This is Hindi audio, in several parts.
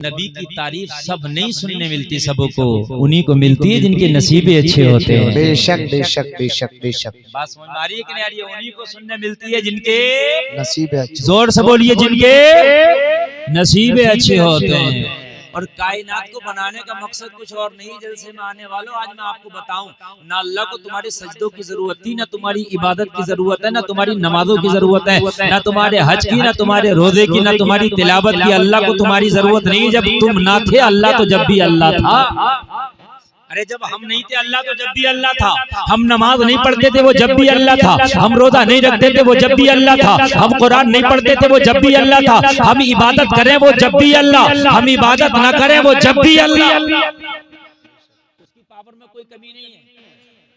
नबी की तारीफ सब नहीं सुनने मिलती, सबको उन्हीं को मिलती है जिनके नसीबे अच्छे होते हैं। बेशक बेशक बेशक बेशक। बात समझ में आ रही है कि नहीं आ रही है? उन्हीं को सुनने मिलती है जिनके नसीबे अच्छे। जोर से बोलिए, जिनके नसीबे अच्छे होते हैं। और कायनात को बनाने का मकसद कुछ और नहीं। जलसे में आने वालों, आज मैं आपको बताऊं, ना अल्लाह को तुम्हारे सजदों की जरूरत थी, ना तुम्हारी इबादत की जरूरत है, ना तुम्हारी नमाजों की जरूरत है, ना तुम्हारे हज की, ना तुम्हारे रोजे की, ना तुम्हारी तिलावत की। अल्लाह को तुम्हारी जरूरत नहीं। जब तुम ना थे अल्लाह तो जब भी अल्लाह था। अरे जब हम नहीं थे अल्लाह तो जब भी अल्लाह था। हम नमाज नहीं पढ़ते थे वो जब भी अल्लाह था। हम रोजा नहीं रखते थे वो जब भी अल्लाह था। हम कुरान नहीं पढ़ते थे वो जब भी अल्लाह था। हम इबादत करें वो जब भी अल्लाह, हम इबादत ना करें वो जब भी अल्लाह। उसकी पावर में कोई कमी नहीं है।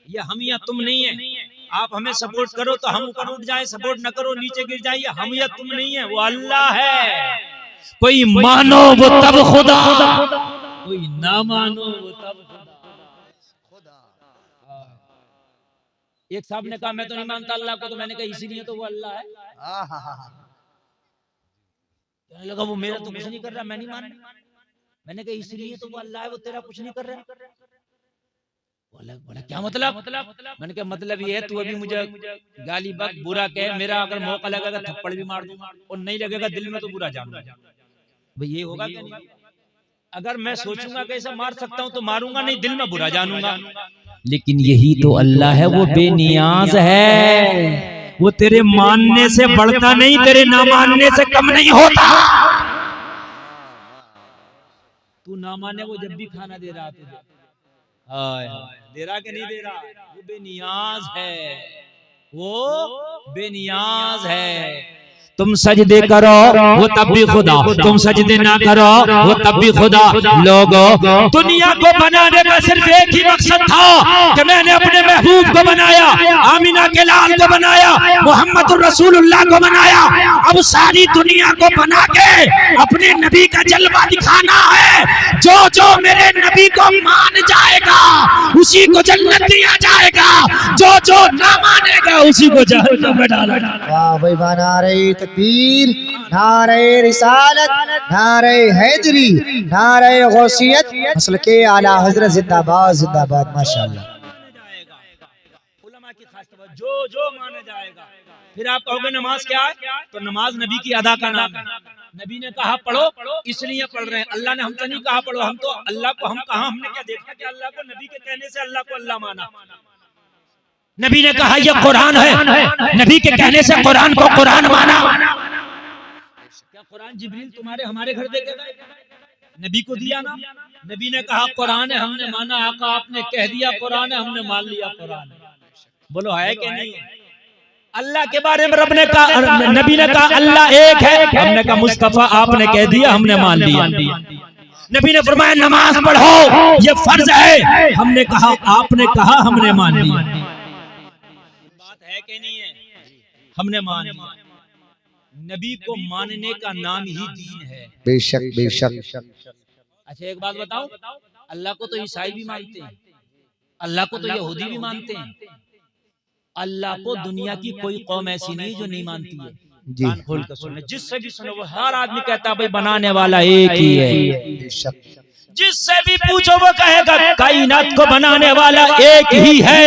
ये हम या तुम नहीं है। आप हमें सपोर्ट करो तो हम ऊपर उठ जाए, सपोर्ट न करो नीचे गिर जाइए। हम या तुम नहीं है, वो अल्लाह है। कोई मानो वो तब खुदा, कोई ना मानो वो तब खुदा। एक साहब ने कहा मैं तो नहीं मानता अल्लाह को, तो मैंने कहा इसीलिए तो वो अल्लाह है। कहने लगा वो मेरा तो कुछ नहीं कर रहा, मैं नहीं मान रहा। मैंने कहा इसीलिए तो वो अल्लाह है, वो तेरा कुछ नहीं कर रहा। बोला क्या मतलब? मैंने कहा मतलब ये है, तू अभी मुझे गाली बक बुरा कह, मेरा अगर मौका लगेगा थप्पड़ भी मार दूंगा, और नहीं लगेगा दिल में तो बुरा जानूंगा। भाई ये होगा क्या? नहीं। अगर मैं सोचूंगा कैसे मार सकता हूं तो मारूंगा, नहीं दिल में बुरा जानूंगा। लेकिन यही तो अल्लाह है, वो बेनियाज है। वो तेरे मानने से बढ़ता नहीं, तेरे ना मानने से कम नहीं होता। तू ना माने वो जब भी खाना दे रहा तुझे, दे रहा कि नहीं दे रहा? वो बेनियाज है, वो बेनियाज है। तुम सजदे करो वो तब भी खुदा, तुम सजदे ना करो वो तब भी खुदा। लोगों, दुनिया को बनाने का सिर्फ एक ही मकसद था कि मैंने अपने महबूब को बनाया, आमिना के लाल को बनाया, मोहम्मद रसूलुल्लाह को बनाया। अब सारी दुनिया को बना के अपने नबी का जलवा दिखाना है। जो जो मेरे नबी को मान जाएगा उसी को जन्नत दिया जाएगा, जो जो ना मानेगा उसी को जहन्नम में डाला जाएगा। वाह भाई वाह, नारे तकबीर, नारे रिसालत, नारे हैदरी, नारे गौसियत, मसल के आला हजरत जिंदाबाद जिंदाबाद। माशाअल्लाह। उलमा की खास तवज्जो, जो जो माना जाएगा। फिर आप कहोगे नमाज क्या है? तो नमाज नबी की अदा का नाम है। नबी ने कहा पढ़ो इसलिए पढ़ रहे हैं। अल्लाह ने हमसे नहीं कहा पढ़ो। हम तो अल्लाह को हम कहा, हमने क्या देखा कि अल्लाह को नबी के कहने से अल्लाह को अल्लाह माना। नबी ने कहा यह कुरान है, नबी के कहने से कुरान को कुरान माना। क्या कुरान जिब्रील तुम्हारे हमारे घर देखेगा? नबी को दिया ना। नबी ने कहा कुरान है, हमने माना। आका आपने कह दिया कुरान है, हमने मान लिया कुरान है। बोलो है कि नहीं है? अल्लाह के बारे में रब ने कहा, नबी ने कहा अल्लाह एक है, हमने कहा मुस्तफा आपने कह दिया, हमने मान लिया। नबी ने फरमाया नमाज पढ़ो ये फर्ज है, हमने कहा आपने कहा, हमने मान लिया। बात है कि नहीं है? हमने मान लिया। नबी को मानने का नाम ही दीन है। बेशक बेशक। अच्छा एक बात बताओ, अल्लाह को तो ईसाई भी मानते हैं, अल्लाह को तो यहूदी भी मानते हैं। अल्लाह को दुनिया की कोई कौम ऐसी नहीं जो नहीं मानती है। कान खोल कर सुनो, जिससे भी सुनो वो हर आदमी कहता है भाई बनाने वाला एक ही है। जिससे भी पूछो वो कहेगा कायनात को बनाने वाला एक ही है,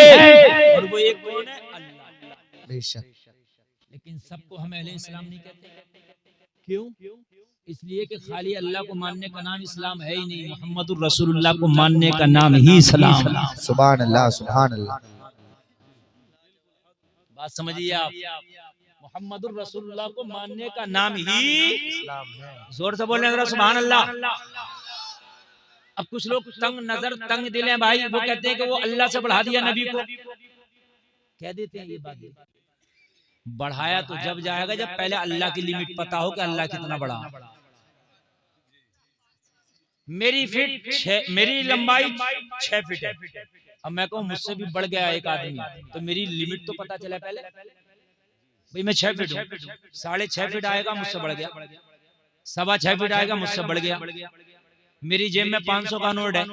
और वो एक कौन है? अल्लाह। बेशक। लेकिन सबको हम अहले इस्लाम नहीं कहते। क्यों? इसलिए कि खाली अल्लाह को मानने का नाम इस्लाम है ही नहीं, मोहम्मदुर रसूलुल्लाह को मानने का नाम ही इस्लाम। सुभान अल्लाह सुभान अल्लाह। बात समझिए आप, मोहम्मदुर रसूलुल्लाह को मानने का नाम ही इस्लाम है। जोर से बोलने जरा सुभान अल्लाह। अब कुछ लोग तंग नजर तंग दिल हैं भाई, वो कहते हैं कि वो अल्लाह से बढ़ा दिया नबी को। कह देते हैं ये बात, बढ़ाया तो जब जाएगा जब पहले अल्लाह की लिमिट पता हो कि अल्लाह कितना बड़ा। मेरी लंबाई 6 फीट है। अब मैं कहूँ मुझसे भी बढ़ गया एक आदमी, तो मेरी लिमिट तो पता चला पहले। भाई मैं 6 फीट हूँ, 6.5 फीट आएगा मुझसे बढ़ गया, 6.25 फीट आएगा मुझसे बढ़ गया। मेरी जेब में 500 का नोट है,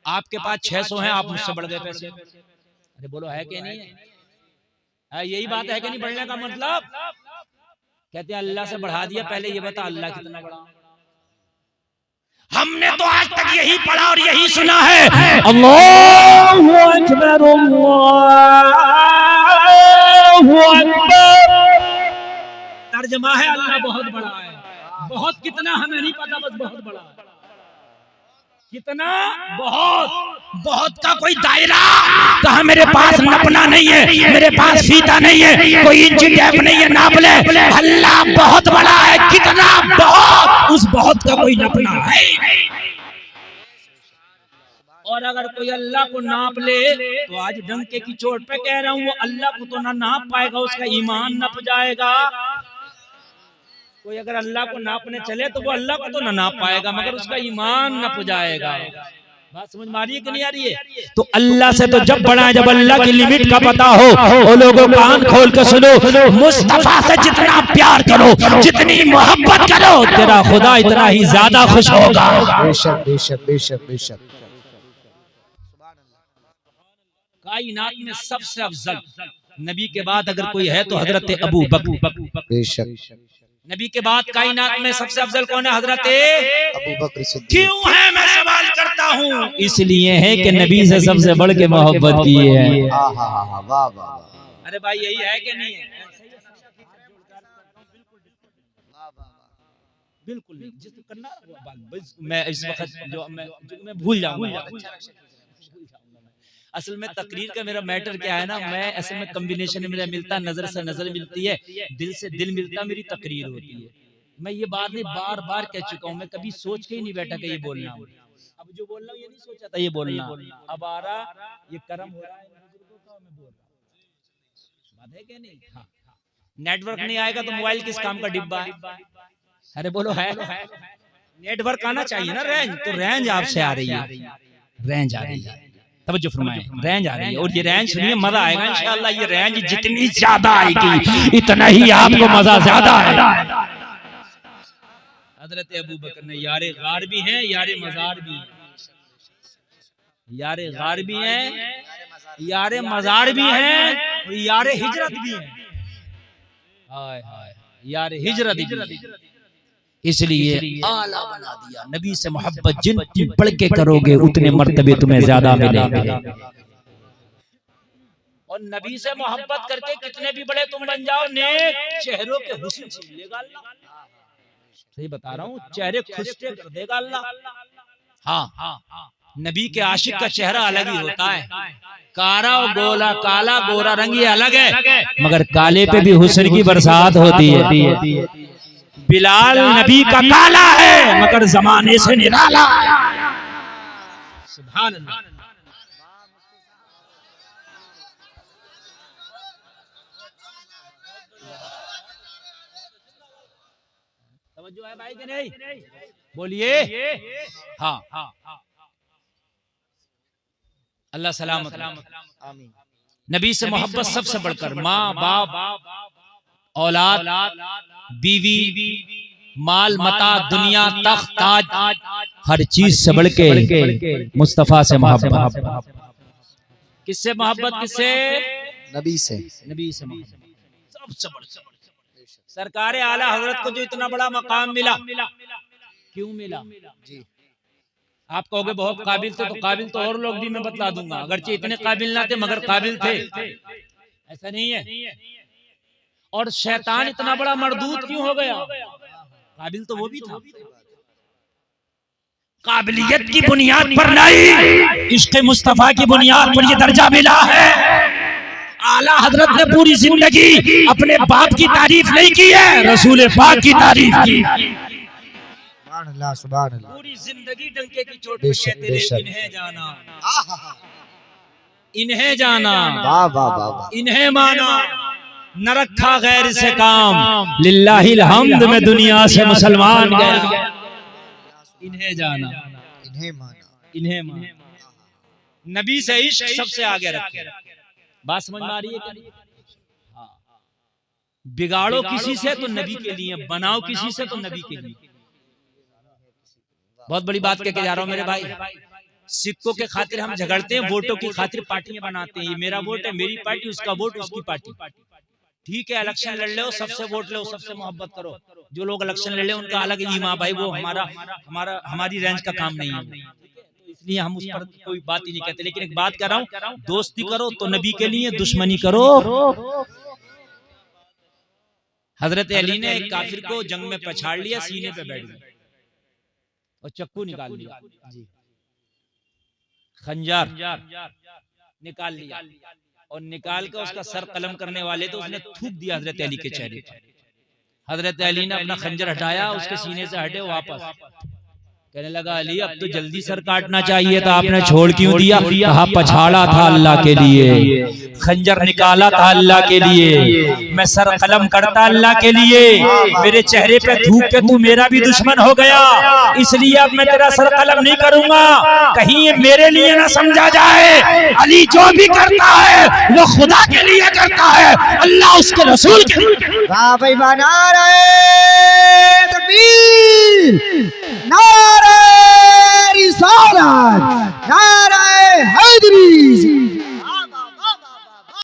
आपके पास 600 है, आप मुझसे बढ़ गए पैसे। अरे बोलो है कि नहीं है? यही बात है कि नहीं? बढ़ने का मतलब कहते हैं अल्लाह से बढ़ा दिया, पहले ये बता अल्लाह कितना बड़ा। हमने तो आज तक यही पढ़ा और यही सुना है, अल्लाहु अकबर अल्लाहु अकबर। तर्जमा है अल्लाह बहुत बड़ा है। बहुत कितना हमें नहीं पता, बस बहुत बड़ा है। कितना, बहुत, बहुत का कोई दायरा। कहा मेरे पास नपना नहीं है, मेरे पास फीता नहीं है, कोई इंच टेप नहीं है, नाप ले। अल्लाह बहुत बड़ा है। कितना, बहुत, उस बहुत का कोई नपना है। और अगर कोई अल्लाह को नाप ले तो आज डंके की चोट पे कह रहा हूँ, वो अल्लाह को तो ना नाप पाएगा, उसका ईमान नप जाएगा। कोई अगर अल्लाह को नापने चले तो वो अल्लाह को तो ना नाप पाएगा, मगर उसका ईमान नप जाएगा। बात समझ में आ रही है कि नहीं आ रही है? तो अल्लाह से तो जब बड़ा है, जब अल्लाह की लिमिट का पता हो। वो लोगों कान खोल कर सुनो, मुस्तफा से जितना प्यार करो, जितनी मोहब्बत करो, तेरा खुदा इतना ही ज्यादा खुश होगा। बेशक बेशक बेशक बेशक। कायनात में सबसे अफजल नबी के बाद अगर कोई है तो हजरत अबू बकर। बेशक। नबी के बाद कायनात में सबसे अफजल कौन है? हजरत अबू बकर सिद्दीक। क्यों है, मैं सवाल करता हूँ। इसलिए है कि नबी से सबसे बढ़ के मोहब्बत की है। वाह वाह वाह। अरे भाई यही है कि नहीं है? बिल्कुल नहीं। जिसको करना मैं इस वक्त जो मैं भूल जाऊंगा। असल में तकरीर का मेरा मैटर क्या है ना, मैं असल में कॉम्बिनेशन मेरा मिलता, नजर से नजर मिलती है, दिल से दिल मिलता, मेरी तकरीर होती है। मैं ये बात नहीं बार बार कह चुका हूँ, मैं कभी सोच के ही नहीं बैठा कि ये बोलना। अब जो बोल रहा हूँ ये नहीं सोचा था ये बोलना। अब आ रहा, ये कर्म हो रहा है बुजुर्गों का, मैं बोल रहा हूँ। बात है क्या नहीं? हाँ। नेटवर्क नहीं आएगा तो मोबाइल किस काम का डिब्बा है? अरे बोलो है। नेटवर्क आना चाहिए ना, रेंज। तो रेंज आपसे आ रही है, रेंज आ रही है, तवज्जो फरमाएं, रेंज आ रही है। और ये रेंज सुनिए, मजा आएगा इंशाअल्लाह। ये रेंज जितनी ज्यादा आएगी इतना ही आपको मजा ज्यादा आएगा। हजरत अबू बकर ने यारे गार भी हैं, यारे मजार भी हैं। यारे गार भी हैं, यारे मजार भी हैं, और यारे हिजरत भी हैं। हाय हाय, यारे हिजरत भी हैं। इसलिए आला बना दिया। नबी से मोहब्बत जितनी बढ़ के करोगे उतने मर्तबे तुम्हें ज्यादा मिलेंगे। और नबी से मोहब्बत करके कितने भी बड़े तुम बन जाओ, नेक चेहरों के हुस्न छीन लेगा अल्लाह। सही बता रहा हूँ, चेहरे खुशके कर देगा अल्लाह। हाँ, नबी के आशिक का चेहरा अलग ही होता है। काला और गोला, काला गोरा रंग ये अलग है, मगर काले पे भी हुस्न की बरसात होती है। बिलाल नबी का काला है मगर जमाने से निराला। सुभान अल्लाह। समझो है भाई कि नहीं? बोलिए। हाँ, अल्लाह सलामत। आमीन। नबी से मोहब्बत सबसे बढ़कर माँ बाप, औलाद, बीवी, माल मता, दुनिया, तख्त, ताज, हर चीज से बढ़ के मुस्तफा से मोहब्बत। किससे मोहब्बत? किससे? नबी से। नबी से सबसे बढ़कर। सरकार आला हजरत को जो इतना बड़ा मकाम मिला, क्यों मिला? जी आप कहोगे बहुत काबिल थे, तो काबिल तो और लोग भी मैं बतला दूंगा, अगरचे इतने काबिल ना थे मगर काबिल थे, ऐसा नहीं है। और शैतान इतना बड़ा मरदूद क्यों हो गया? काबिल तो वो भी था। काबिलियत की बुनियाद पर नहीं, इश्क़ मुस्तफा की बुनियाद पर ये दर्जा मिला है। आला हजरत ने पूरी जिंदगी अपने बाप की तारीफ नहीं की है, रसूल पाक की तारीफ की। सुभान अल्लाह। पूरी जिंदगी डंके की चोट पे कहते रहे, इन्हें जाना, इन्हें जाना, वाह वाह वाह, इन्हें माना, न रखा गैर से काम, लिल्लाहिल हम्द में दुनिया से मुसलमान गया। इन्हें जाना, इन्हें माना, इन्हें माना। नबी से इश्क सबसे आगे रखे। बात समझ में आ रही है क्या? हाँ। बिगाड़ो किसी से तो नबी के लिए, बनाओ किसी से तो नबी के लिए। बहुत बड़ी बात कह के जा रहा हूं मेरे भाई। सिक्कों के खातिर हम झगड़ते हैं, वोटों की खातिर पार्टियां बनाते हैं। ये मेरा वोट है, मेरी पार्टी, उसका वोट, उसकी पार्टी। ठीक है, इलेक्शन लड़ लो, सबसे वोट लो, सबसे मोहब्बत करो, जो लोग इलेक्शन लड़ रहे हैं उनका अलग ईमान भाई, वो हमारी रेंज का काम नहीं है, तो इसलिए हम उस पर कोई बात ही नहीं कहते। लेकिन एक बात कर रहा हूँ, दोस्ती करो तो नबी के लिए, दुश्मनी करो। हजरत अली ने एक काफिर को जंग में पछाड़ लिया, सीने पे बैठ गया और चक्कू निकाल लिया, खंजर निकाल लिया और निकाल कर उसका सर कलम करने वाले तो उसने थूक दिया हजरत अली के चेहरे पर। हजरत अली ने अपना खंजर हटाया, उसके सीने से हटे वापस, कहने लगा अली अब तो जल्दी सर काटना चाहिए था, आपने छोड़ क्यों दिया? कहा पछाड़ा था अल्लाह के लिए, खंजर निकाला था अल्लाह के लिए, मैं सर कलम करता अल्लाह के लिए, मेरे चेहरे पे थूक के तू मेरा भी दुश्मन हो गया, इसलिए अब मैं तेरा सर कलम नहीं करूंगा, कहीं ये मेरे लिए ना समझा जाए। अली जो भी करता है वो खुदा के लिए करता है, अल्लाह उसके रसूल के लिए। वाह भाई वाह, नारे तकबीर, नारे रिसालत, नारे हैदरी।